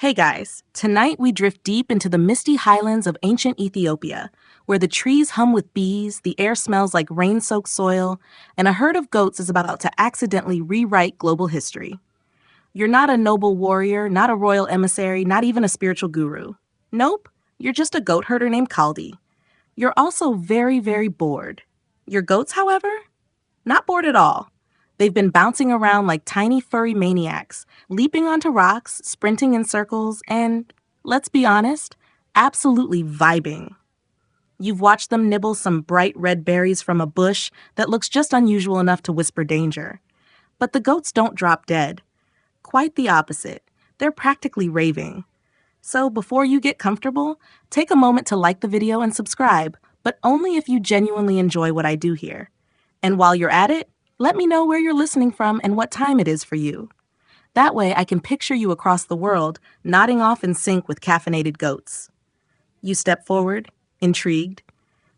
Hey guys, tonight we drift deep into the misty highlands of ancient Ethiopia, where the trees hum with bees, the air smells like rain soaked soil, and a herd of goats is about to accidentally rewrite global history. You're not a noble warrior, not a royal emissary, not even a spiritual guru. Nope, you're just a goat herder named Kaldi. You're also very, very bored. Your goats, however, not bored at all. They've been bouncing around like tiny furry maniacs, leaping onto rocks, sprinting in circles, and, let's be honest, absolutely vibing. You've watched them nibble some bright red berries from a bush that looks just unusual enough to whisper danger. But the goats don't drop dead. Quite the opposite. They're practically raving. So before you get comfortable, take a moment to like the video and subscribe, but only if you genuinely enjoy what I do here. And while you're at it, let me know where you're listening from and what time it is for you. That way I can picture you across the world, nodding off in sync with caffeinated goats. You step forward, intrigued.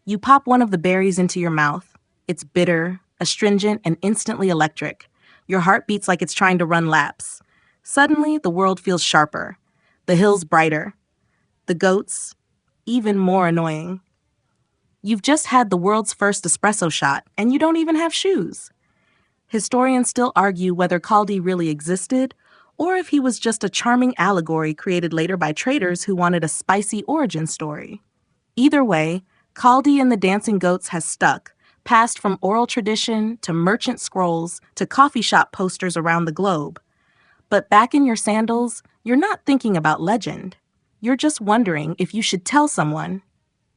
You pop one of the berries into your mouth. It's bitter, astringent, and instantly electric. Your heart beats like it's trying to run laps. Suddenly, the world feels sharper. The hills brighter. The goats, even more annoying. You've just had the world's first espresso shot, and you don't even have shoes. Historians still argue whether Kaldi really existed, or if he was just a charming allegory created later by traders who wanted a spicy origin story. Either way, Kaldi and the Dancing Goats has stuck, passed from oral tradition to merchant scrolls to coffee shop posters around the globe. But back in your sandals, you're not thinking about legend. You're just wondering if you should tell someone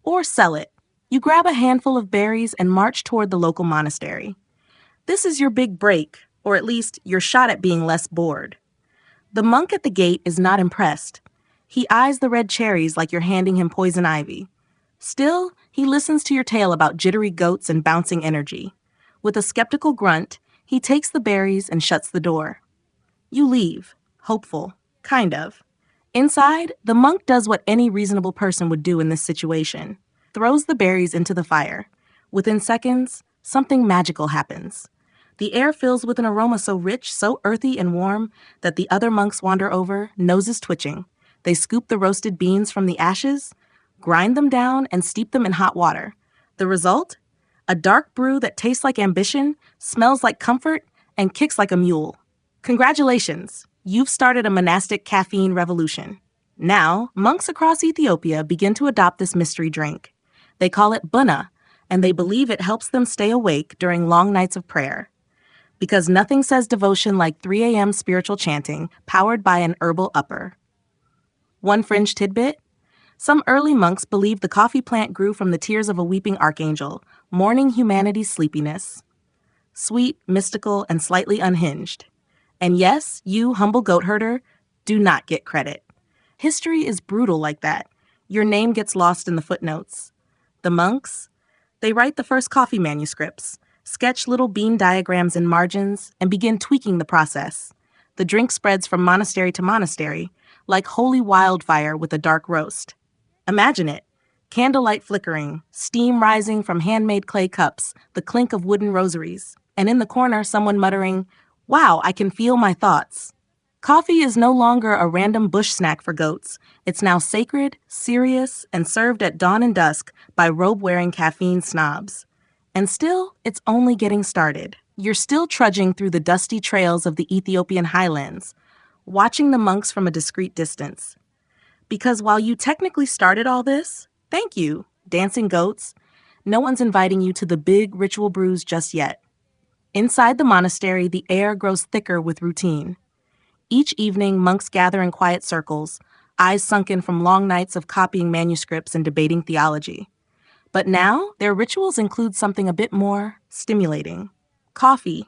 or sell it. You grab a handful of berries and march toward the local monastery. This is your big break, or at least your shot at being less bored. The monk at the gate is not impressed. He eyes the red cherries like you're handing him poison ivy. Still, he listens to your tale about jittery goats and bouncing energy. With a skeptical grunt, he takes the berries and shuts the door. You leave, hopeful, kind of. Inside, the monk does what any reasonable person would do in this situation. Throws the berries into the fire. Within seconds, something magical happens. The air fills with an aroma so rich, so earthy and warm, that the other monks wander over, noses twitching. They scoop the roasted beans from the ashes, grind them down, and steep them in hot water. The result? A dark brew that tastes like ambition, smells like comfort, and kicks like a mule. Congratulations! You've started a monastic caffeine revolution. Now, monks across Ethiopia begin to adopt this mystery drink. They call it bunna, and they believe it helps them stay awake during long nights of prayer. Because nothing says devotion like 3 a.m. spiritual chanting powered by an herbal upper. One fringe tidbit: some early monks believed the coffee plant grew from the tears of a weeping archangel, mourning humanity's sleepiness. Sweet, mystical, and slightly unhinged. And yes, you, humble goat herder, do not get credit. History is brutal like that. Your name gets lost in the footnotes. The monks? They write the first coffee manuscripts, sketch little bean diagrams in margins, and begin tweaking the process. The drink spreads from monastery to monastery, like holy wildfire with a dark roast. Imagine it. Candlelight flickering, steam rising from handmade clay cups, the clink of wooden rosaries, and in the corner someone muttering, "Wow, I can feel my thoughts." Coffee is no longer a random bush snack for goats. It's now sacred, serious, and served at dawn and dusk by robe-wearing caffeine snobs. And still, it's only getting started. You're still trudging through the dusty trails of the Ethiopian highlands, watching the monks from a discreet distance. Because while you technically started all this, thank you, dancing goats, no one's inviting you to the big ritual brews just yet. Inside the monastery, the air grows thicker with routine. Each evening, monks gather in quiet circles, eyes sunken from long nights of copying manuscripts and debating theology. But now, their rituals include something a bit more stimulating. Coffee,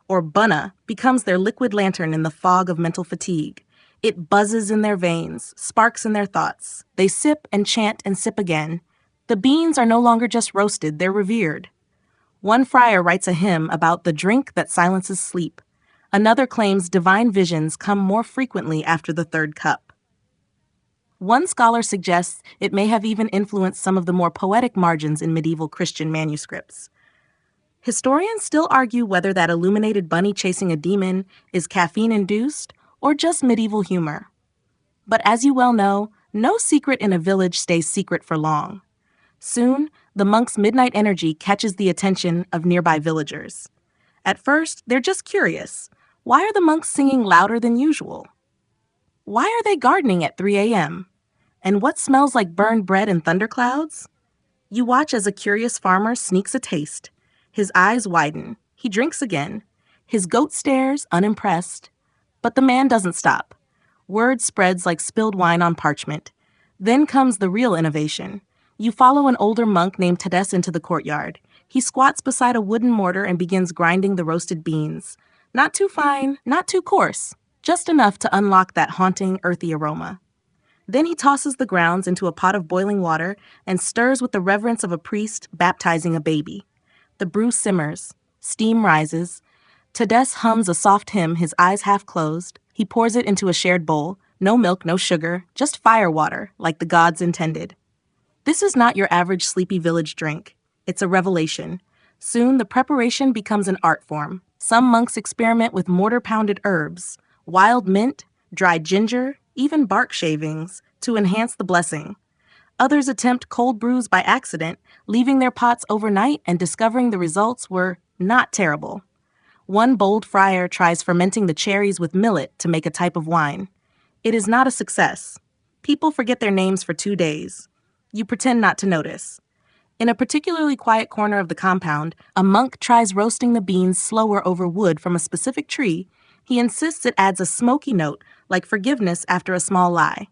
or bunna, becomes their liquid lantern in the fog of mental fatigue. It buzzes in their veins, sparks in their thoughts. They sip and chant and sip again. The beans are no longer just roasted, they're revered. One friar writes a hymn about the drink that silences sleep. Another claims divine visions come more frequently after the third cup. One scholar suggests it may have even influenced some of the more poetic margins in medieval Christian manuscripts. Historians still argue whether that illuminated bunny chasing a demon is caffeine-induced or just medieval humor. But as you well know, no secret in a village stays secret for long. Soon, the monk's midnight energy catches the attention of nearby villagers. At first, they're just curious. Why are the monks singing louder than usual? Why are they gardening at 3 a.m.? And what smells like burned bread and thunderclouds? You watch as a curious farmer sneaks a taste. His eyes widen. He drinks again. His goat stares, unimpressed. But the man doesn't stop. Word spreads like spilled wine on parchment. Then comes the real innovation. You follow an older monk named Tades into the courtyard. He squats beside a wooden mortar and begins grinding the roasted beans. Not too fine, not too coarse, just enough to unlock that haunting, earthy aroma. Then he tosses the grounds into a pot of boiling water and stirs with the reverence of a priest baptizing a baby. The brew simmers. Steam rises. Tades hums a soft hymn, his eyes half closed. He pours it into a shared bowl. No milk, no sugar, just fire water, like the gods intended. This is not your average sleepy village drink. It's a revelation. Soon, the preparation becomes an art form. Some monks experiment with mortar-pounded herbs, wild mint, dried ginger, even bark shavings, to enhance the blessing. Others attempt cold brews by accident, leaving their pots overnight and discovering the results were not terrible. One bold friar tries fermenting the cherries with millet to make a type of wine. It is not a success. People forget their names for 2 days. You pretend not to notice. In a particularly quiet corner of the compound, a monk tries roasting the beans slower over wood from a specific tree. He insists it adds a smoky note, like forgiveness after a small lie.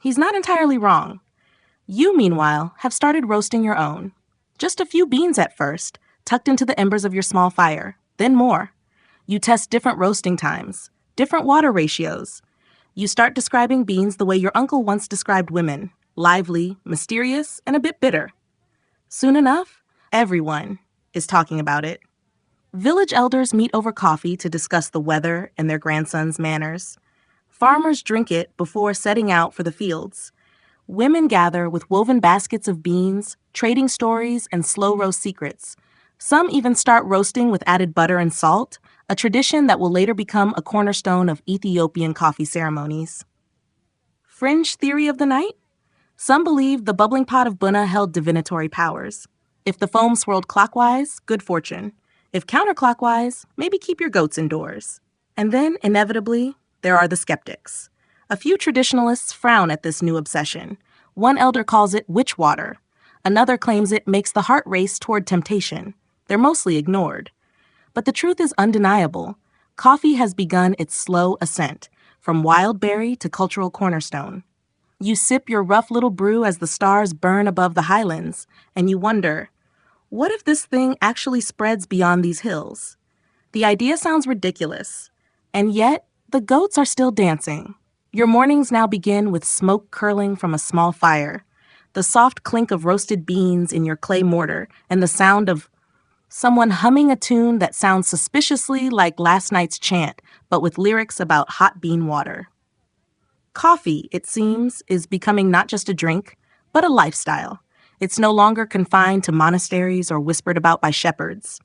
He's not entirely wrong. You, meanwhile, have started roasting your own. Just a few beans at first, tucked into the embers of your small fire, then more. You test different roasting times, different water ratios. You start describing beans the way your uncle once described women, lively, mysterious, and a bit bitter. Soon enough, everyone is talking about it. Village elders meet over coffee to discuss the weather and their grandson's manners. Farmers drink it before setting out for the fields. Women gather with woven baskets of beans, trading stories and slow roast secrets. Some even start roasting with added butter and salt, a tradition that will later become a cornerstone of Ethiopian coffee ceremonies. Fringe theory of the night? Some believe the bubbling pot of bunna held divinatory powers. If the foam swirled clockwise, good fortune. If counterclockwise, maybe keep your goats indoors. And then, inevitably, there are the skeptics. A few traditionalists frown at this new obsession. One elder calls it witch water. Another claims it makes the heart race toward temptation. They're mostly ignored. But the truth is undeniable. Coffee has begun its slow ascent, from wild berry to cultural cornerstone. You sip your rough little brew as the stars burn above the highlands, and you wonder, what if this thing actually spreads beyond these hills? The idea sounds ridiculous, and yet the goats are still dancing. Your mornings now begin with smoke curling from a small fire, the soft clink of roasted beans in your clay mortar, and the sound of someone humming a tune that sounds suspiciously like last night's chant, but with lyrics about hot bean water. Coffee, it seems, is becoming not just a drink, but a lifestyle. It's no longer confined to monasteries or whispered about by shepherds.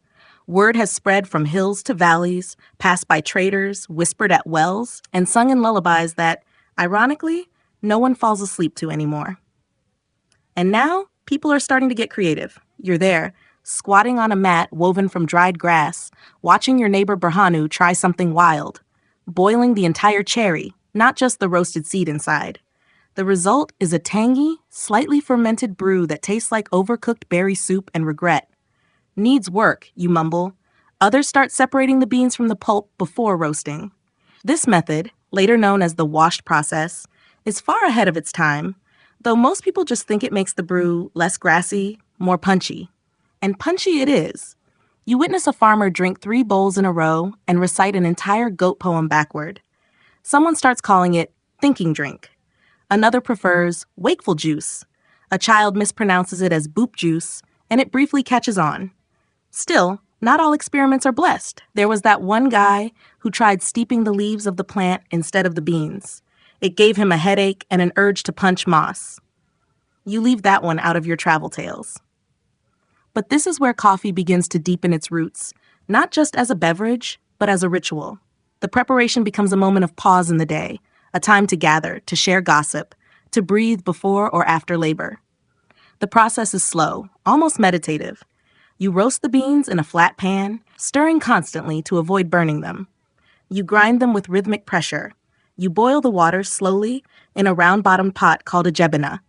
Word has spread from hills to valleys, passed by traders, whispered at wells, and sung in lullabies that, ironically, no one falls asleep to anymore. And now, people are starting to get creative. You're there, squatting on a mat woven from dried grass, watching your neighbor Berhanu try something wild, boiling the entire cherry, not just the roasted seed inside. The result is a tangy, slightly fermented brew that tastes like overcooked berry soup and regret. Needs work, you mumble. Others start separating the beans from the pulp before roasting. This method, later known as the washed process, is far ahead of its time, though most people just think it makes the brew less grassy, more punchy. And punchy it is. You witness a farmer drink 3 bowls in a row and recite an entire goat poem backward. Someone starts calling it thinking drink. Another prefers wakeful juice. A child mispronounces it as boop juice, and it briefly catches on. Still, not all experiments are blessed. There was that one guy who tried steeping the leaves of the plant instead of the beans. It gave him a headache and an urge to punch moss. You leave that one out of your travel tales. But this is where coffee begins to deepen its roots, not just as a beverage, but as a ritual. The preparation becomes a moment of pause in the day, a time to gather, to share gossip, to breathe before or after labor. The process is slow, almost meditative. You roast the beans in a flat pan, stirring constantly to avoid burning them. You grind them with rhythmic pressure. You boil the water slowly in a round-bottomed pot called a jebena.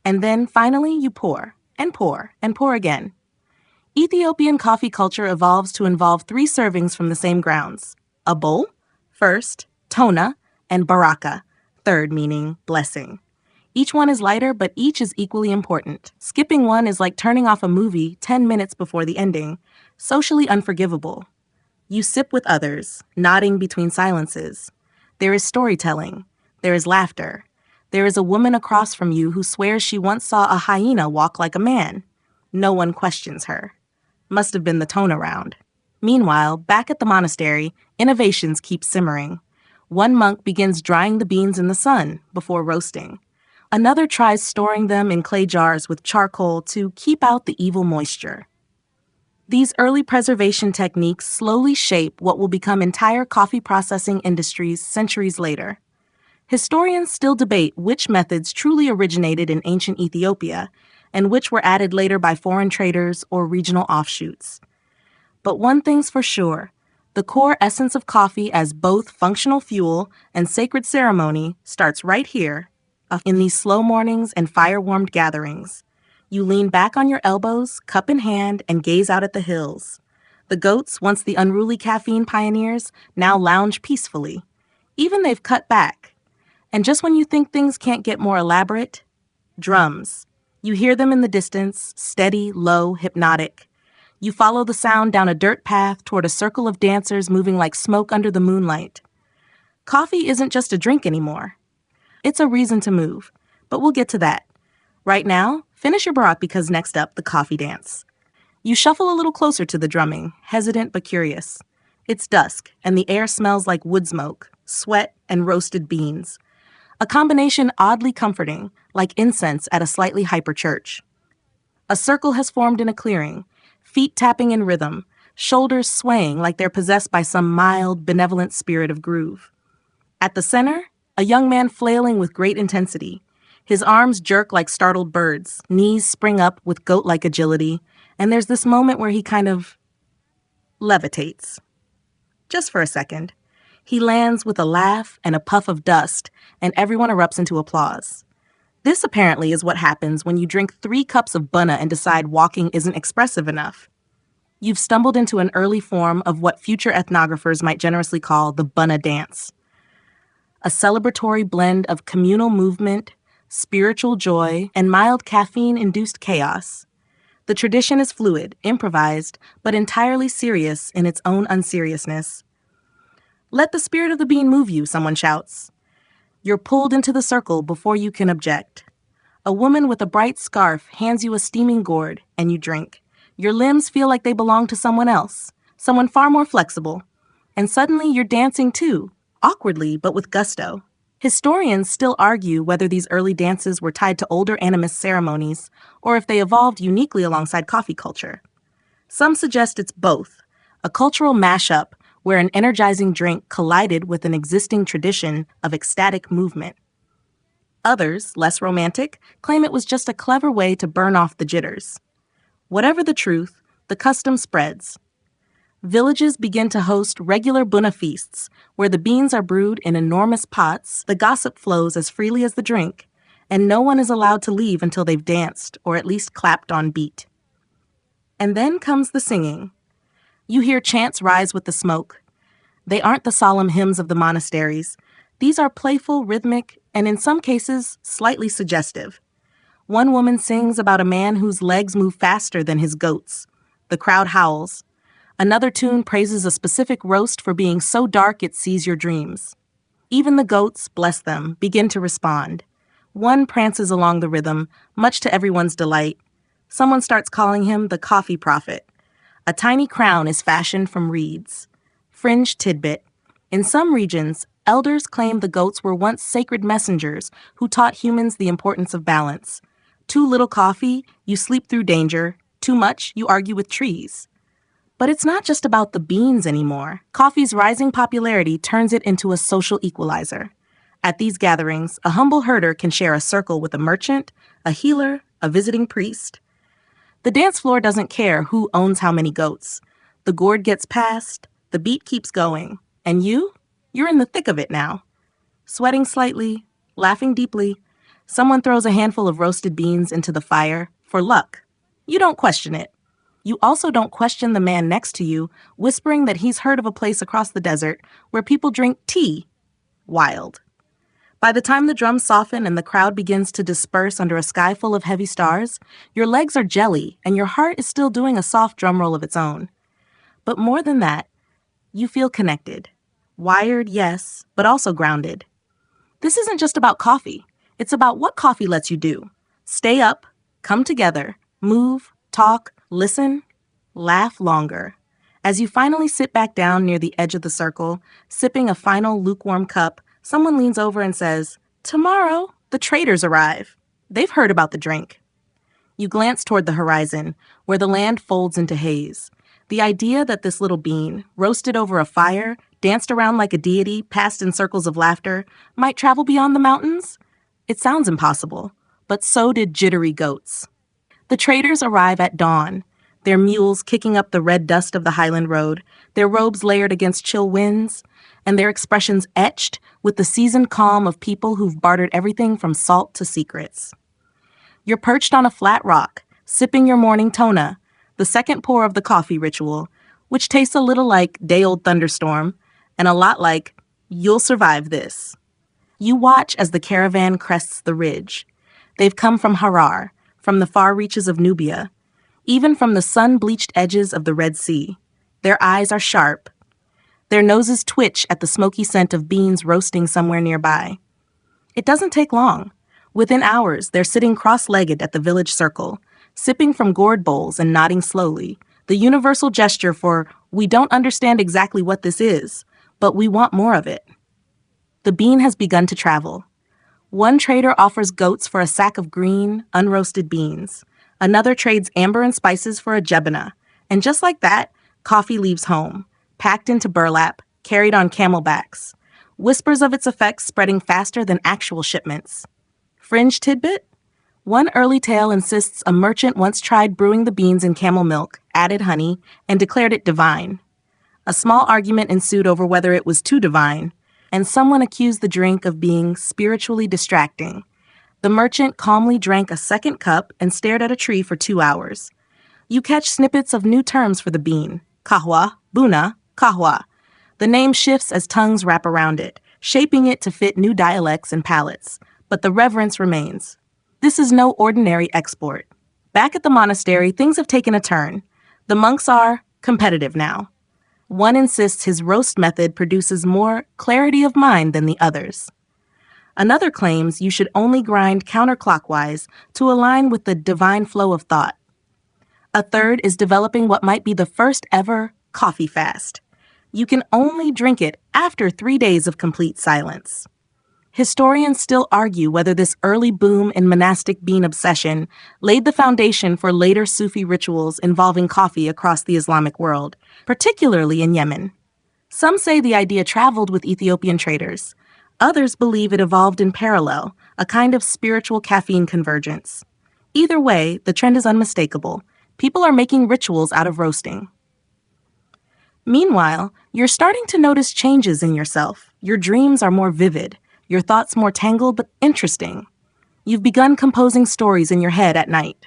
And then, finally, you pour, and pour, and pour again. Ethiopian coffee culture evolves to involve 3 servings from the same grounds. A bowl, first, tona, and baraka, third meaning blessing. Each one is lighter, but each is equally important. Skipping one is like turning off a movie 10 minutes before the ending, socially unforgivable. You sip with others, nodding between silences. There is storytelling. There is laughter. There is a woman across from you who swears she once saw a hyena walk like a man. No one questions her. Must have been the tone around. Meanwhile, back at the monastery, innovations keep simmering. One monk begins drying the beans in the sun before roasting. Another tries storing them in clay jars with charcoal to keep out the evil moisture. These early preservation techniques slowly shape what will become entire coffee processing industries centuries later. Historians still debate which methods truly originated in ancient Ethiopia and which were added later by foreign traders or regional offshoots. But one thing's for sure, the core essence of coffee as both functional fuel and sacred ceremony starts right here, in these slow mornings and fire-warmed gatherings. You lean back on your elbows, cup in hand, and gaze out at the hills. The goats, once the unruly caffeine pioneers, now lounge peacefully. Even they've cut back. And just when you think things can't get more elaborate, drums. You hear them in the distance, steady, low, hypnotic. You follow the sound down a dirt path toward a circle of dancers moving like smoke under the moonlight. Coffee isn't just a drink anymore. It's a reason to move, but we'll get to that. Right now, finish your barak because next up, the coffee dance. You shuffle a little closer to the drumming, hesitant but curious. It's dusk, and the air smells like wood smoke, sweat, and roasted beans. A combination oddly comforting, like incense at a slightly hyper church. A circle has formed in a clearing, feet tapping in rhythm, shoulders swaying like they're possessed by some mild, benevolent spirit of groove. At the center, a young man flailing with great intensity. His arms jerk like startled birds, knees spring up with goat-like agility, and there's this moment where he kind of levitates. Just for a second. He lands with a laugh and a puff of dust, and everyone erupts into applause. This apparently is what happens when you drink 3 cups of bunna and decide walking isn't expressive enough. You've stumbled into an early form of what future ethnographers might generously call the bunna dance. A celebratory blend of communal movement, spiritual joy, and mild caffeine-induced chaos. The tradition is fluid, improvised, but entirely serious in its own unseriousness. Let the spirit of the bean move you, someone shouts. You're pulled into the circle before you can object. A woman with a bright scarf hands you a steaming gourd, and you drink. Your limbs feel like they belong to someone else, someone far more flexible. And suddenly you're dancing too, awkwardly but with gusto. Historians still argue whether these early dances were tied to older animist ceremonies or if they evolved uniquely alongside coffee culture. Some suggest it's both, a cultural mashup where an energizing drink collided with an existing tradition of ecstatic movement. Others, less romantic, claim it was just a clever way to burn off the jitters. Whatever the truth, the custom spreads. Villages begin to host regular bunna feasts, where the beans are brewed in enormous pots, the gossip flows as freely as the drink, and no one is allowed to leave until they've danced or at least clapped on beat. And then comes the singing. You hear chants rise with the smoke. They aren't the solemn hymns of the monasteries. These are playful, rhythmic, and in some cases, slightly suggestive. One woman sings about a man whose legs move faster than his goats. The crowd howls. Another tune praises a specific roast for being so dark it sees your dreams. Even the goats, bless them, begin to respond. One prances along the rhythm, much to everyone's delight. Someone starts calling him the coffee prophet. A tiny crown is fashioned from reeds. Fringe tidbit. In some regions, elders claim the goats were once sacred messengers who taught humans the importance of balance. Too little coffee, you sleep through danger. Too much, you argue with trees. But it's not just about the beans anymore. Coffee's rising popularity turns it into a social equalizer. At these gatherings, a humble herder can share a circle with a merchant, a healer, a visiting priest. The dance floor doesn't care who owns how many goats. The gourd gets passed, the beat keeps going, and you're in the thick of it now. Sweating slightly, laughing deeply, someone throws a handful of roasted beans into the fire for luck. You don't question it. You also don't question the man next to you whispering that he's heard of a place across the desert where people drink tea. Wild. By the time the drums soften and the crowd begins to disperse under a sky full of heavy stars, your legs are jelly and your heart is still doing a soft drum roll of its own. But more than that, you feel connected. Wired, yes, but also grounded. This isn't just about coffee. It's about what coffee lets you do. Stay up, come together, move, talk, listen, laugh longer. As you finally sit back down near the edge of the circle, sipping a final lukewarm cup, someone leans over and says, "Tomorrow, the traders arrive. They've heard about the drink." You glance toward the horizon, where the land folds into haze. The idea that this little bean, roasted over a fire, danced around like a deity, passed in circles of laughter, might travel beyond the mountains? It sounds impossible, but so did jittery goats. The traders arrive at dawn, their mules kicking up the red dust of the highland road, their robes layered against chill winds, and their expressions etched with the seasoned calm of people who've bartered everything from salt to secrets. You're perched on a flat rock, sipping your morning tona, the second pour of the coffee ritual, which tastes a little like day-old thunderstorm and a lot like you'll survive this. You watch as the caravan crests the ridge. They've come from Harar, from the far reaches of Nubia, even from the sun-bleached edges of the Red Sea. Their eyes are sharp. Their noses twitch at the smoky scent of beans roasting somewhere nearby. It doesn't take long. Within hours, they're sitting cross-legged at the village circle, sipping from gourd bowls and nodding slowly, the universal gesture for, we don't understand exactly what this is, but we want more of it. The bean has begun to travel. One trader offers goats for a sack of green, unroasted beans. Another trades amber and spices for a jebana. And just like that, coffee leaves home, packed into burlap, carried on camelbacks. Whispers of its effects spreading faster than actual shipments. Fringe tidbit? One early tale insists a merchant once tried brewing the beans in camel milk, added honey, and declared it divine. A small argument ensued over whether it was too divine, and someone accused the drink of being spiritually distracting. The merchant calmly drank a second cup and stared at a tree for 2 hours. You catch snippets of new terms for the bean. Kahwa, buna, kahwa. The name shifts as tongues wrap around it, shaping it to fit new dialects and palates. But the reverence remains. This is no ordinary export. Back at the monastery, things have taken a turn. The monks are competitive now. One insists his roast method produces more clarity of mind than the others. Another claims you should only grind counterclockwise to align with the divine flow of thought. A third is developing what might be the first ever coffee fast. You can only drink it after 3 days of complete silence. Historians still argue whether this early boom in monastic bean obsession laid the foundation for later Sufi rituals involving coffee across the Islamic world, particularly in Yemen. Some say the idea traveled with Ethiopian traders. Others believe it evolved in parallel, a kind of spiritual caffeine convergence. Either way, the trend is unmistakable. People are making rituals out of roasting. Meanwhile, you're starting to notice changes in yourself. Your dreams are more vivid. Your thoughts more tangled but interesting. You've begun composing stories in your head at night.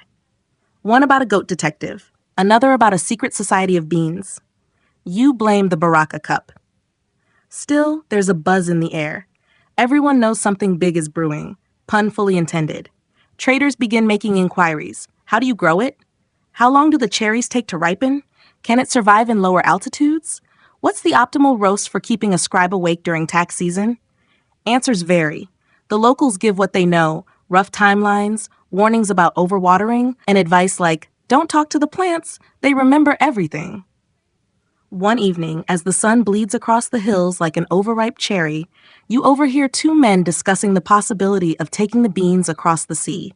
One about a goat detective, another about a secret society of beans. You blame the Baraka cup. Still, there's a buzz in the air. Everyone knows something big is brewing, pun fully intended. Traders begin making inquiries. How do you grow it? How long do the cherries take to ripen? Can it survive in lower altitudes? What's the optimal roast for keeping a scribe awake during tax season? Answers vary. The locals give what they know, rough timelines, warnings about overwatering, and advice like, don't talk to the plants, they remember everything. One evening, as the sun bleeds across the hills like an overripe cherry, you overhear 2 men discussing the possibility of taking the beans across the sea.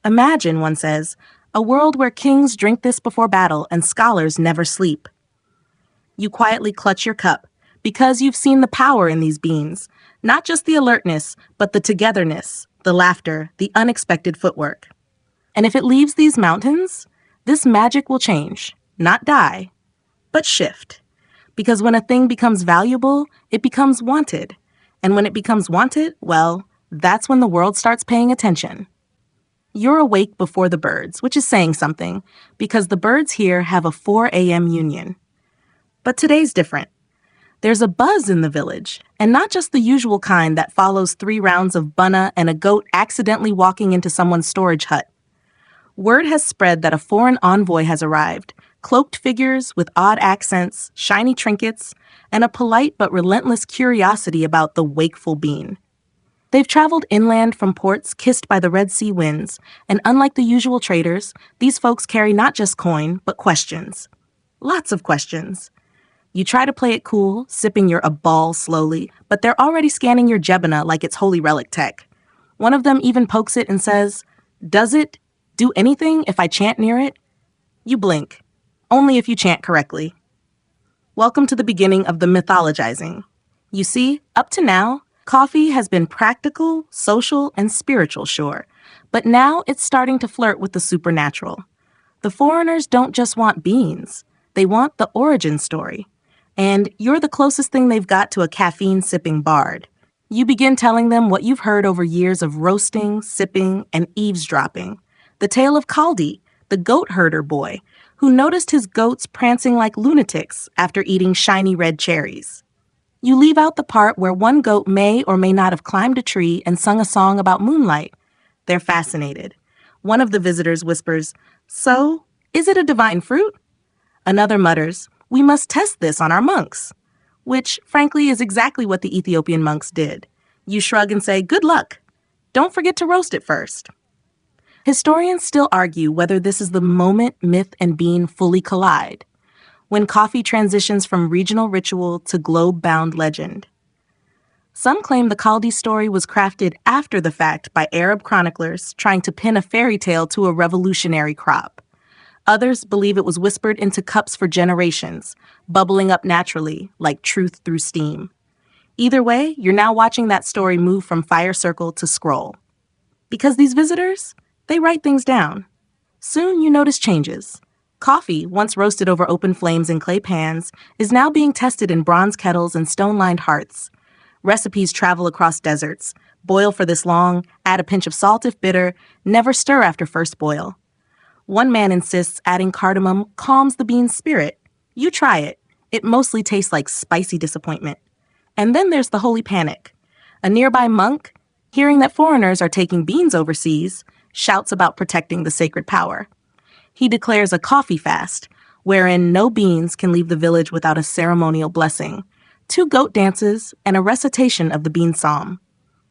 Imagine, one says, a world where kings drink this before battle and scholars never sleep. You quietly clutch your cup, because you've seen the power in these beans, Not just the alertness, but the togetherness, the laughter, the unexpected footwork. And if it leaves these mountains, this magic will change, not die, but shift. Because when a thing becomes valuable, it becomes wanted. And when it becomes wanted, well, that's when the world starts paying attention. You're awake before the birds, which is saying something, because the birds here have a 4 a.m. union. But today's different. There's a buzz in the village, and not just the usual kind that follows 3 rounds of bunna and a goat accidentally walking into someone's storage hut. Word has spread that a foreign envoy has arrived, cloaked figures with odd accents, shiny trinkets, and a polite but relentless curiosity about the wakeful bean. They've traveled inland from ports kissed by the Red Sea winds, and unlike the usual traders, these folks carry not just coin, but questions. Lots of questions. You try to play it cool, sipping your abal slowly, but they're already scanning your jebana like it's holy relic tech. One of them even pokes it and says, "Does it do anything if I chant near it?" You blink. Only if you chant correctly. Welcome to the beginning of the mythologizing. You see, up to now, coffee has been practical, social, and spiritual, sure, but now it's starting to flirt with the supernatural. The foreigners don't just want beans, they want the origin story. And you're the closest thing they've got to a caffeine-sipping bard. You begin telling them what you've heard over years of roasting, sipping, and eavesdropping. The tale of Kaldi, the goat herder boy, who noticed his goats prancing like lunatics after eating shiny red cherries. You leave out the part where one goat may or may not have climbed a tree and sung a song about moonlight. They're fascinated. One of the visitors whispers, "So, is it a divine fruit?" Another mutters, "We must test this on our monks." Which, frankly, is exactly what the Ethiopian monks did. You shrug and say, "Good luck. Don't forget to roast it first." Historians still argue whether this is the moment myth and bean fully collide, when coffee transitions from regional ritual to globe-bound legend. Some claim the Kaldi story was crafted after the fact by Arab chroniclers trying to pin a fairy tale to a revolutionary crop. Others believe it was whispered into cups for generations, bubbling up naturally, like truth through steam. Either way, you're now watching that story move from fire circle to scroll. Because these visitors, they write things down. Soon you notice changes. Coffee, once roasted over open flames in clay pans, is now being tested in bronze kettles and stone-lined hearths. Recipes travel across deserts. Boil for this long, add a pinch of salt if bitter, never stir after first boil. One man insists adding cardamom calms the bean's spirit. You try it. It mostly tastes like spicy disappointment. And then there's the holy panic. A nearby monk, hearing that foreigners are taking beans overseas, shouts about protecting the sacred power. He declares a coffee fast, wherein no beans can leave the village without a ceremonial blessing, 2 goat dances, and a recitation of the bean psalm.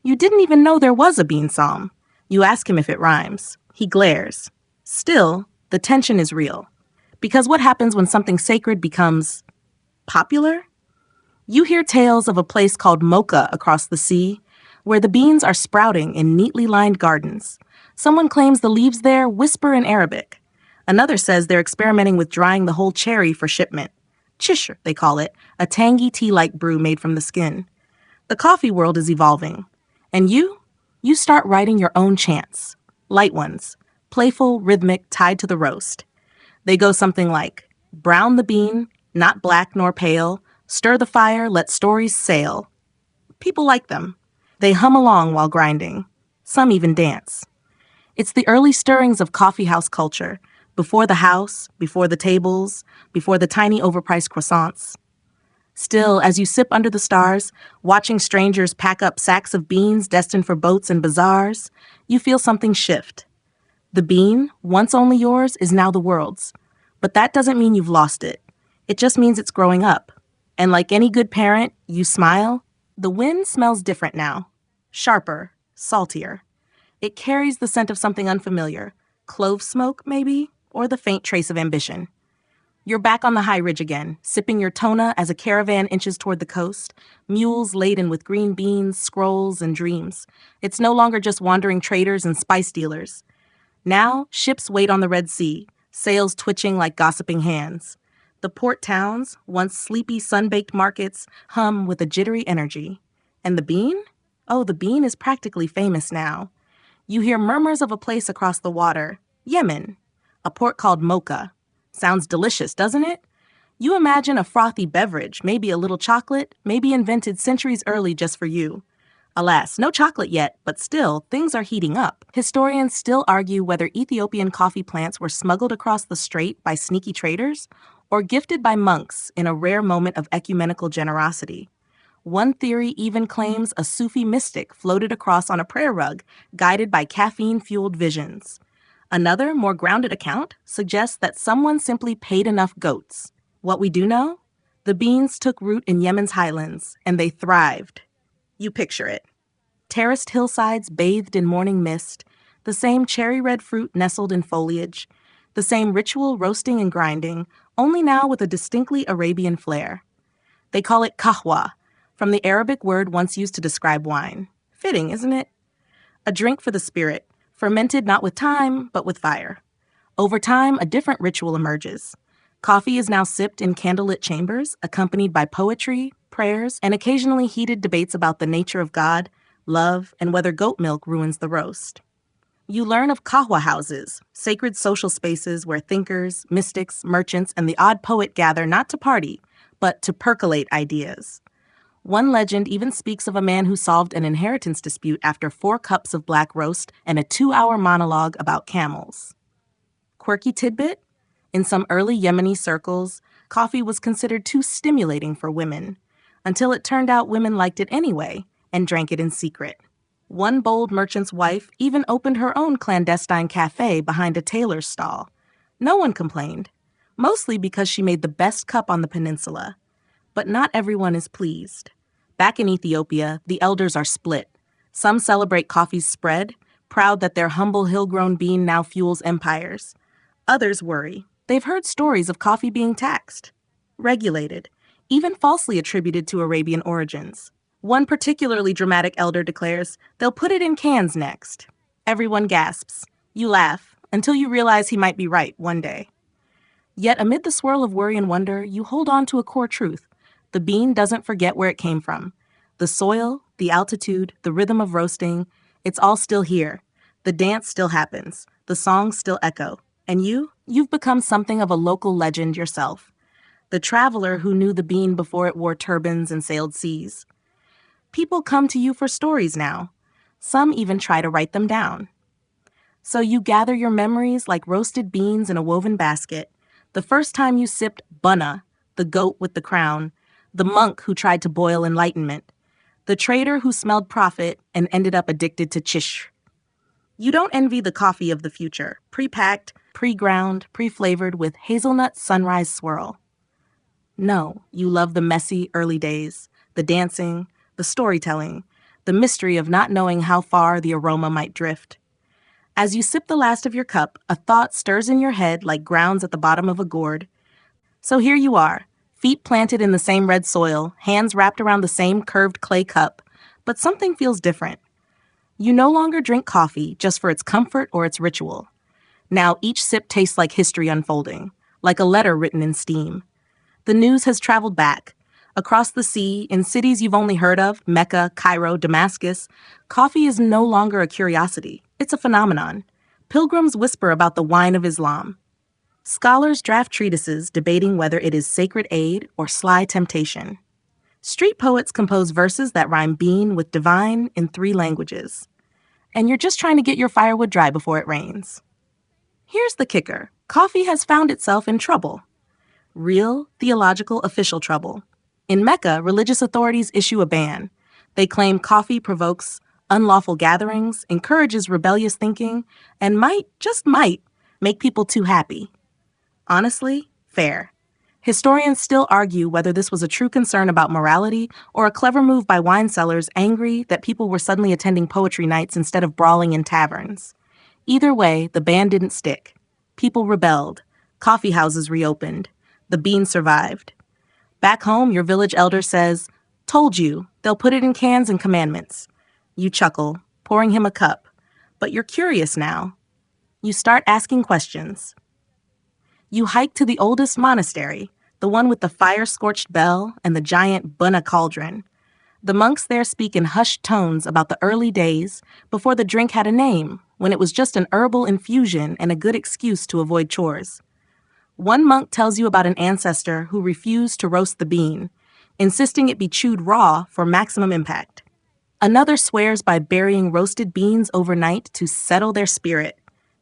You didn't even know there was a bean psalm. You ask him if it rhymes. He glares. Still, the tension is real. Because what happens when something sacred becomes popular? You hear tales of a place called Mocha across the sea, where the beans are sprouting in neatly lined gardens. Someone claims the leaves there whisper in Arabic. Another says they're experimenting with drying the whole cherry for shipment. Chishr, they call it, a tangy tea-like brew made from the skin. The coffee world is evolving. And you start writing your own chants. Light ones. Playful, rhythmic, tied to the roast. They go something like, brown the bean, not black nor pale, stir the fire, let stories sail. People like them. They hum along while grinding. Some even dance. It's the early stirrings of coffeehouse culture, before the house, before the tables, before the tiny overpriced croissants. Still, as you sip under the stars, watching strangers pack up sacks of beans destined for boats and bazaars, you feel something shift. The bean, once only yours, is now the world's. But that doesn't mean you've lost it. It just means it's growing up. And like any good parent, you smile. The wind smells different now. Sharper, saltier. It carries the scent of something unfamiliar. Clove smoke, maybe? Or the faint trace of ambition. You're back on the high ridge again, sipping your tona as a caravan inches toward the coast, mules laden with green beans, scrolls, and dreams. It's no longer just wandering traders and spice dealers. Now, ships wait on the Red Sea, sails twitching like gossiping hands. The port towns, once sleepy sun-baked markets, hum with a jittery energy. And the bean? Oh, the bean is practically famous now. You hear murmurs of a place across the water, Yemen, a port called Mocha. Sounds delicious, doesn't it? You imagine a frothy beverage, maybe a little chocolate, maybe invented centuries early just for you. Alas, no chocolate yet, but still, things are heating up. Historians still argue whether Ethiopian coffee plants were smuggled across the strait by sneaky traders or gifted by monks in a rare moment of ecumenical generosity. One theory even claims a Sufi mystic floated across on a prayer rug, guided by caffeine-fueled visions. Another, more grounded account suggests that someone simply paid enough goats. What we do know? The beans took root in Yemen's highlands, and they thrived. You picture it. Terraced hillsides bathed in morning mist, the same cherry-red fruit nestled in foliage, the same ritual roasting and grinding, only now with a distinctly Arabian flair. They call it kahwa, from the Arabic word once used to describe wine. Fitting, isn't it? A drink for the spirit, fermented not with time, but with fire. Over time, a different ritual emerges. Coffee is now sipped in candlelit chambers, accompanied by poetry, prayers, and occasionally heated debates about the nature of God, love, and whether goat milk ruins the roast. You learn of kahwa houses, sacred social spaces where thinkers, mystics, merchants, and the odd poet gather not to party, but to percolate ideas. One legend even speaks of a man who solved an inheritance dispute after 4 cups of black roast and a 2-hour monologue about camels. Quirky tidbit? In some early Yemeni circles, coffee was considered too stimulating for women, until it turned out women liked it anyway and drank it in secret. One bold merchant's wife even opened her own clandestine cafe behind a tailor's stall. No one complained, mostly because she made the best cup on the peninsula. But not everyone is pleased. Back in Ethiopia, the elders are split. Some celebrate coffee's spread, proud that their humble hill-grown bean now fuels empires. Others worry. They've heard stories of coffee being taxed, regulated, even falsely attributed to Arabian origins. One particularly dramatic elder declares, they'll put it in cans next. Everyone gasps. You laugh, until you realize he might be right one day. Yet amid the swirl of worry and wonder, you hold on to a core truth. The bean doesn't forget where it came from. The soil, the altitude, the rhythm of roasting, it's all still here. The dance still happens. The songs still echo. And you've become something of a local legend yourself. The traveler who knew the bean before it wore turbans and sailed seas. People come to you for stories now. Some even try to write them down. So you gather your memories like roasted beans in a woven basket. The first time you sipped bunna, the goat with the crown, the monk who tried to boil enlightenment, the trader who smelled profit and ended up addicted to chish. You don't envy the coffee of the future, pre-packed, pre-ground, pre-flavored with hazelnut sunrise swirl. No, you love the messy early days, the dancing, the storytelling, the mystery of not knowing how far the aroma might drift. As you sip the last of your cup, a thought stirs in your head like grounds at the bottom of a gourd. So here you are, feet planted in the same red soil, hands wrapped around the same curved clay cup, but something feels different. You no longer drink coffee just for its comfort or its ritual. Now each sip tastes like history unfolding, like a letter written in steam. The news has traveled back. Across the sea, in cities you've only heard of, Mecca, Cairo, Damascus, coffee is no longer a curiosity. It's a phenomenon. Pilgrims whisper about the wine of Islam. Scholars draft treatises debating whether it is sacred aid or sly temptation. Street poets compose verses that rhyme bean with divine in 3 languages. And you're just trying to get your firewood dry before it rains. Here's the kicker. Coffee has found itself in trouble. Real, theological, official trouble. In Mecca, religious authorities issue a ban. They claim coffee provokes unlawful gatherings, encourages rebellious thinking, and might, just might, make people too happy. Honestly, fair. Historians still argue whether this was a true concern about morality or a clever move by wine sellers angry that people were suddenly attending poetry nights instead of brawling in taverns. Either way, the ban didn't stick. People rebelled. Coffee houses reopened. The bean survived. Back home, your village elder says, "Told you, they'll put it in cans and commandments." You chuckle, pouring him a cup. But you're curious now. You start asking questions. You hike to the oldest monastery, the one with the fire-scorched bell and the giant Bunna cauldron. The monks there speak in hushed tones about the early days before the drink had a name, when it was just an herbal infusion and a good excuse to avoid chores. One monk tells you about an ancestor who refused to roast the bean, insisting it be chewed raw for maximum impact. Another swears by burying roasted beans overnight to settle their spirit.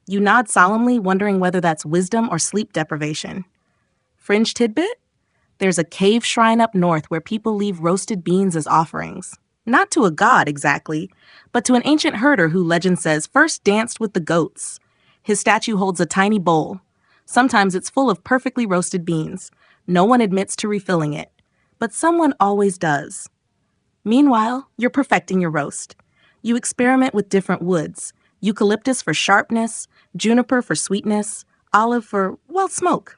You nod solemnly, wondering whether that's wisdom or sleep deprivation. Fringe tidbit? There's a cave shrine up north where people leave roasted beans as offerings. Not to a god, exactly, but to an ancient herder who, legend says, first danced with the goats. His statue holds a tiny bowl. Sometimes it's full of perfectly roasted beans. No one admits to refilling it, but someone always does. Meanwhile, you're perfecting your roast. You experiment with different woods: eucalyptus for sharpness, juniper for sweetness, olive for, well, smoke.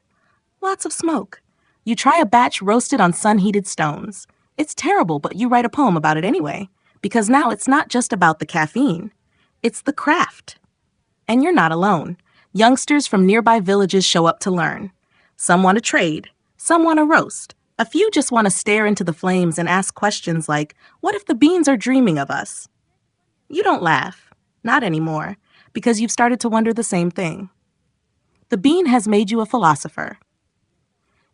Lots of smoke. You try a batch roasted on sun-heated stones. It's terrible, but you write a poem about it anyway, because now it's not just about the caffeine. It's the craft. And you're not alone. Youngsters from nearby villages show up to learn. Some want to trade. Some want to roast. A few just want to stare into the flames and ask questions like, what if the beans are dreaming of us? You don't laugh. Not anymore, because you've started to wonder the same thing. The bean has made you a philosopher.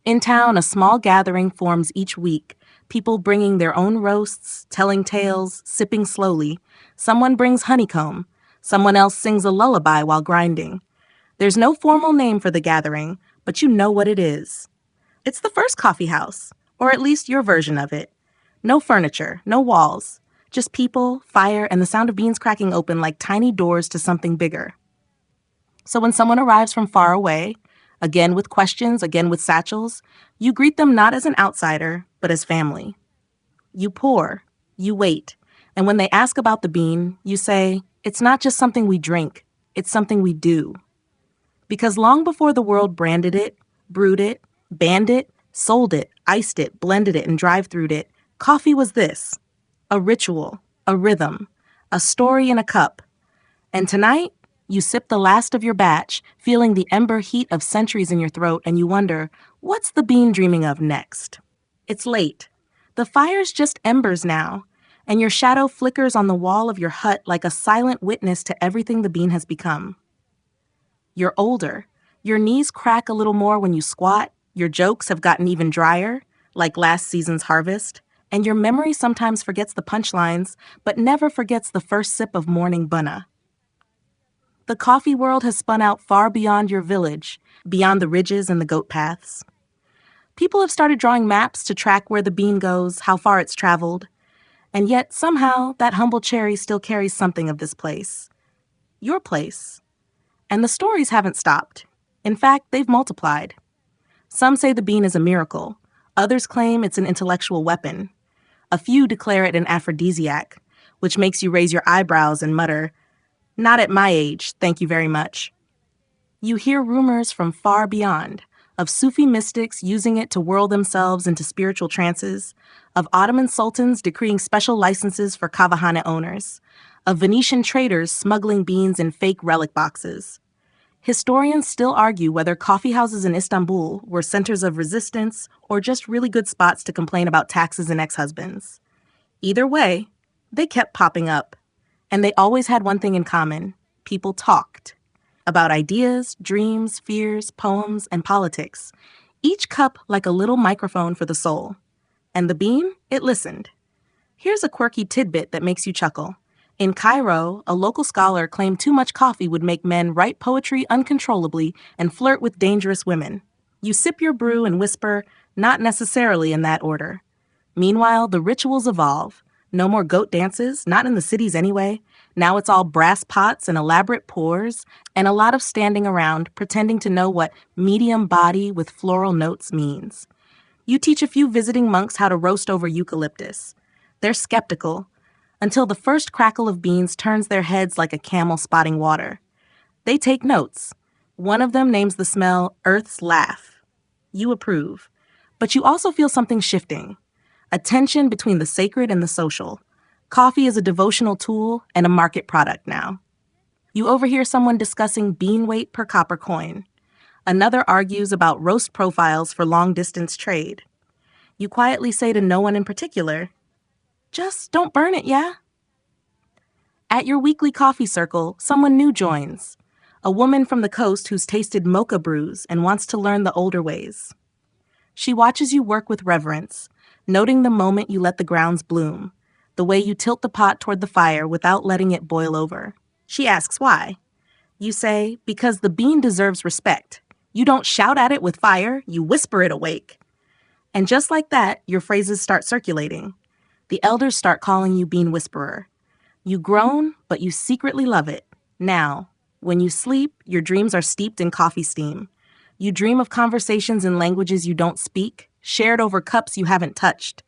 In town, a small gathering forms each week, people bringing their own roasts, telling tales, sipping slowly. Someone brings honeycomb. Someone else sings a lullaby while grinding. There's no formal name for the gathering, but you know what it is. It's the first coffee house, or at least your version of it. No furniture, no walls, just people, fire, and the sound of beans cracking open like tiny doors to something bigger. So when someone arrives from far away, again with questions, again with satchels, you greet them not as an outsider, but as family. You pour, you wait, and when they ask about the bean, you say, it's not just something we drink, it's something we do. Because long before the world branded it, brewed it, banned it, sold it, iced it, blended it, and drive-throughed it, coffee was this: a ritual, a rhythm, a story in a cup. And tonight, you sip the last of your batch, feeling the ember heat of centuries in your throat, and you wonder, what's the bean dreaming of next? It's late. The fire's just embers now, and your shadow flickers on the wall of your hut like a silent witness to everything the bean has become. You're older. Your knees crack a little more when you squat. Your jokes have gotten even drier, like last season's harvest, and your memory sometimes forgets the punchlines, but never forgets the first sip of morning bunna. The coffee world has spun out far beyond your village, beyond the ridges and the goat paths. People have started drawing maps to track where the bean goes, how far it's traveled, and yet somehow that humble cherry still carries something of this place. Your place. And the stories haven't stopped. In fact, they've multiplied. Some say the bean is a miracle. Others claim it's an intellectual weapon. A few declare it an aphrodisiac, which makes you raise your eyebrows and mutter, "Not at my age, thank you very much." You hear rumors from far beyond, of Sufi mystics using it to whirl themselves into spiritual trances, of Ottoman sultans decreeing special licenses for kavahana owners, of Venetian traders smuggling beans in fake relic boxes. Historians still argue whether coffee houses in Istanbul were centers of resistance or just really good spots to complain about taxes and ex-husbands. Either way, they kept popping up. And they always had one thing in common: people talked. About ideas, dreams, fears, poems, and politics. Each cup like a little microphone for the soul. And the bean, it listened. Here's a quirky tidbit that makes you chuckle. In Cairo, a local scholar claimed too much coffee would make men write poetry uncontrollably and flirt with dangerous women. You sip your brew and whisper, not necessarily in that order. Meanwhile, the rituals evolve. No more goat dances, not in the cities anyway. Now it's all brass pots and elaborate pours, and a lot of standing around pretending to know what medium body with floral notes means. You teach a few visiting monks how to roast over eucalyptus. They're skeptical, until the first crackle of beans turns their heads like a camel spotting water. They take notes. One of them names the smell Earth's Laugh. You approve. But you also feel something shifting. A tension between the sacred and the social. Coffee is a devotional tool and a market product now. You overhear someone discussing bean weight per copper coin. Another argues about roast profiles for long-distance trade. You quietly say to no one in particular, Just don't burn it, yeah? At your weekly coffee circle, someone new joins. A woman from the coast who's tasted mocha brews and wants to learn the older ways. She watches you work with reverence, noting the moment you let the grounds bloom, the way you tilt the pot toward the fire without letting it boil over. She asks why. You say, because the bean deserves respect. You don't shout at it with fire, you whisper it awake. And just like that, your phrases start circulating. The elders start calling you Bean Whisperer. You groan, but you secretly love it. Now, when you sleep, your dreams are steeped in coffee steam. You dream of conversations in languages you don't speak, shared over cups you haven't touched.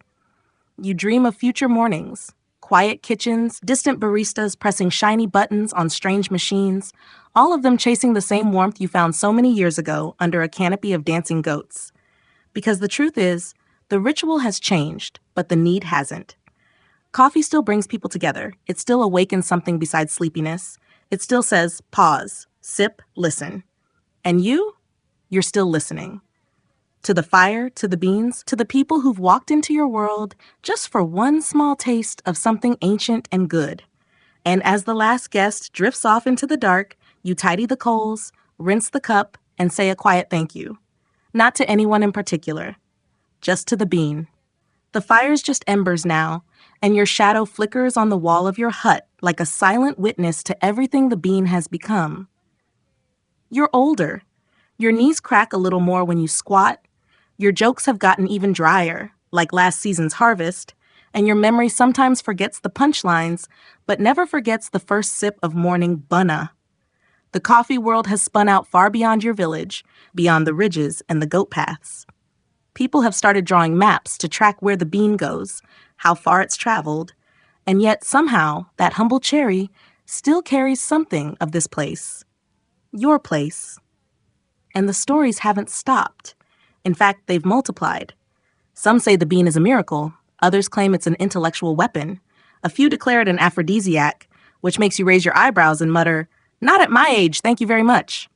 You dream of future mornings, quiet kitchens, distant baristas pressing shiny buttons on strange machines, all of them chasing the same warmth you found so many years ago under a canopy of dancing goats. Because the truth is, the ritual has changed, but the need hasn't. Coffee still brings people together. It still awakens something besides sleepiness. It still says, pause, sip, listen. And you're still listening. To the fire, to the beans, to the people who've walked into your world just for one small taste of something ancient and good. And as the last guest drifts off into the dark, you tidy the coals, rinse the cup, and say a quiet thank you. Not to anyone in particular, just to the bean. The fire's just embers now, and your shadow flickers on the wall of your hut like a silent witness to everything the bean has become. You're older. Your knees crack a little more when you squat. Your jokes have gotten even drier, like last season's harvest, and your memory sometimes forgets the punchlines, but never forgets the first sip of morning bunna. The coffee world has spun out far beyond your village, beyond the ridges and the goat paths. People have started drawing maps to track where the bean goes, how far it's traveled, and yet somehow that humble cherry still carries something of this place. Your place. And the stories haven't stopped. In fact, they've multiplied. Some say the bean is a miracle. Others claim it's an intellectual weapon. A few declare it an aphrodisiac, which makes you raise your eyebrows and mutter, "Not at my age, thank you very much."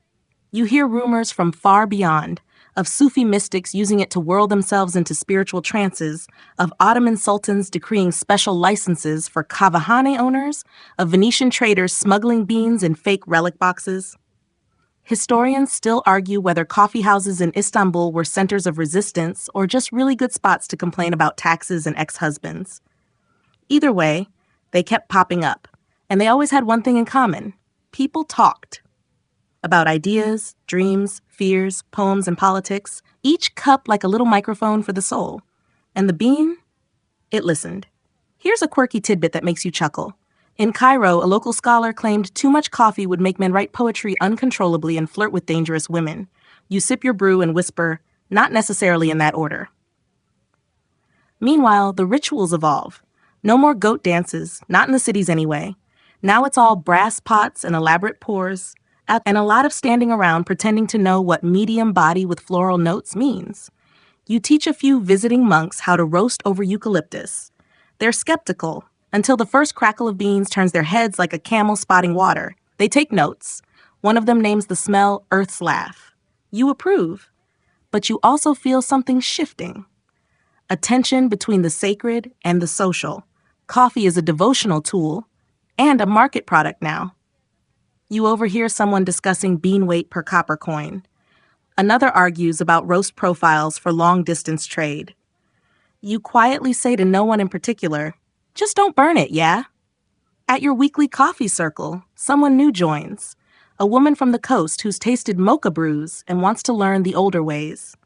You hear rumors from far beyond, of Sufi mystics using it to whirl themselves into spiritual trances, of Ottoman sultans decreeing special licenses for kavahane owners, of Venetian traders smuggling beans in fake relic boxes. Historians still argue whether coffee houses in Istanbul were centers of resistance or just really good spots to complain about taxes and ex-husbands. Either way, they kept popping up, and they always had one thing in common. People talked. About ideas, dreams, fears, poems, and politics, each cup like a little microphone for the soul. And the bean? It listened. Here's a quirky tidbit that makes you chuckle. In Cairo, a local scholar claimed too much coffee would make men write poetry uncontrollably and flirt with dangerous women. You sip your brew and whisper, not necessarily in that order. Meanwhile, the rituals evolve. No more goat dances, not in the cities anyway. Now it's all brass pots and elaborate pours, and a lot of standing around pretending to know what medium body with floral notes means. You teach a few visiting monks how to roast over eucalyptus. They're skeptical, until the first crackle of beans turns their heads like a camel spotting water. They take notes. One of them names the smell Earth's Laugh. You approve, but you also feel something shifting. A tension between the sacred and the social. Coffee is a devotional tool and a market product now. You overhear someone discussing bean weight per copper coin. Another argues about roast profiles for long-distance trade. You quietly say to no one in particular, "Just don't burn it, yeah?" At your weekly coffee circle, someone new joins. A woman from the coast who's tasted mocha brews and wants to learn the older ways.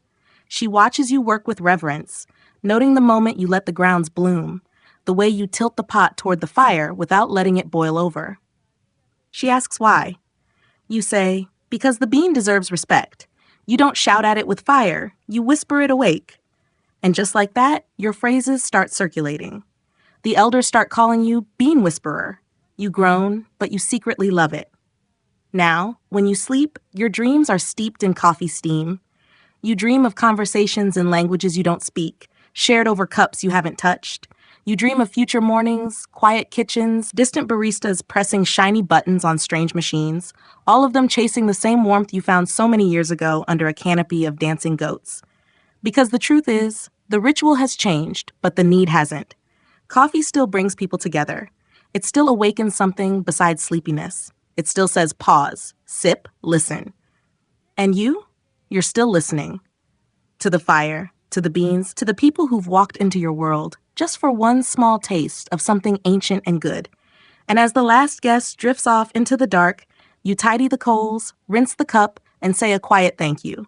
She watches you work with reverence, noting the moment you let the grounds bloom, the way you tilt the pot toward the fire without letting it boil over. She asks why. You say, because the bean deserves respect. You don't shout at it with fire, you whisper it awake. And just like that, your phrases start circulating. The elders start calling you Bean Whisperer. You groan, but you secretly love it. Now, when you sleep, your dreams are steeped in coffee steam. You dream of conversations in languages you don't speak, shared over cups you haven't touched. You dream of future mornings, quiet kitchens, distant baristas pressing shiny buttons on strange machines, all of them chasing the same warmth you found so many years ago under a canopy of dancing goats. Because the truth is, the ritual has changed, but the need hasn't. Coffee still brings people together. It still awakens something besides sleepiness. It still says pause, sip, listen. And you? You're still listening. To the fire, to the beans, to the people who've walked into your world, just for one small taste of something ancient and good. And as the last guest drifts off into the dark, you tidy the coals, rinse the cup, and say a quiet thank you.